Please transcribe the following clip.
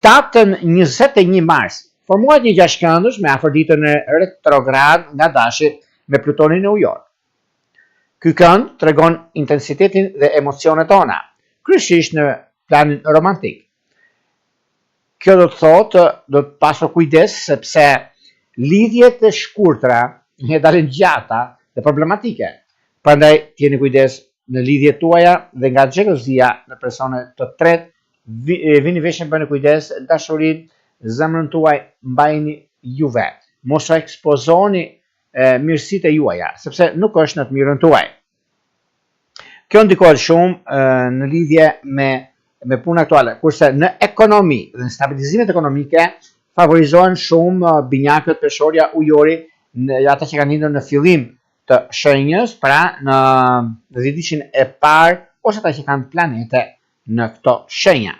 datën 21 mars, formuat një gjashtkëndësh me afërditën e retrograd nga Dashi me Plutonin në Ujor. Ky kënd tregon intensitetin dhe emocionet tona, kryesisht në planin romantik. Kjo do të thotë, do të pasur kujdes sepse lidhjet e shkurtra ne dalin gjata dhe problematike. Prandaj jeni kujdes në lidhjet tuaja dhe nga xhelozia në persone të tretë, vini vesh bëni kujdes, dashurinë, zemrën tuaj mbajini ju vetë. Mos ekspozoni mirësitë e juaja, sepse nuk është në të mirën tuaj. Kjo ndikohet shumë në lidhje me punën aktuale, kurse në ekonomi dhe në stabilizimet ekonomike favorizohen shumë binjakët, peshorja, ujori, ata që kanë lindur në fillim të shenjës, pra në dhjetishin e parë ose ata që kanë planete në këto shenja.